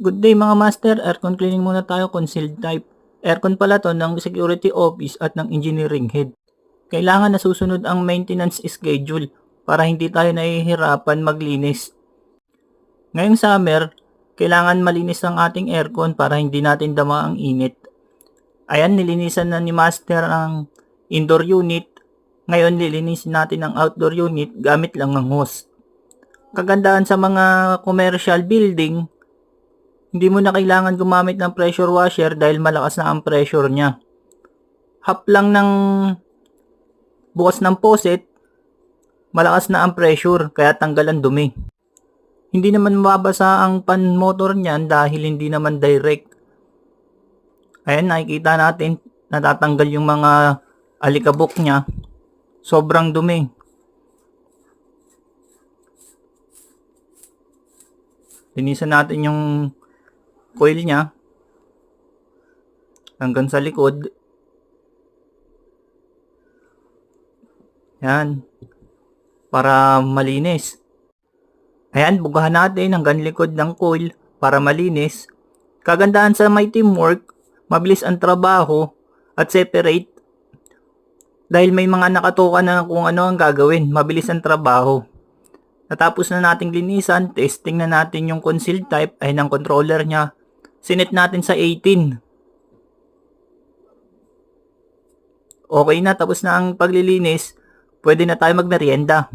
Good day mga master, aircon cleaning muna tayo, concealed type. Aircon pala to ng security office at ng engineering head. Kailangan nasusunod ang maintenance schedule para hindi tayo nahihirapan maglinis. Ngayong summer, kailangan malinis ang ating aircon para hindi natin dama ang init. Ayan, nilinisan na ni master ang indoor unit. Ngayon lilinisin natin ang outdoor unit gamit lang ng hose. Kagandahan sa mga commercial building, hindi mo na kailangan gumamit ng pressure washer dahil malakas na ang pressure niya. Half lang ng bukas ng faucet, malakas na ang pressure kaya tanggal ang dumi. Hindi naman mababasa ang pan motor niyan dahil hindi naman direct. Ayan, nakikita natin natatanggal yung mga alikabok niya. Sobrang dumi. Linisan natin yung coil niya hanggang sa likod. Yan. Para malinis. Ayan, bugahan natin hanggang likod ng coil para malinis. Kagandahan sa may teamwork, mabilis ang trabaho at separate. Dahil may mga nakatoka na kung ano ang gagawin, mabilis ang trabaho. Natapos na nating linisan, testing na natin yung concealed type ay ng controller niya. Sinet natin sa 18. Okay na, tapos na ang paglilinis. Pwede na tayo magmerienda.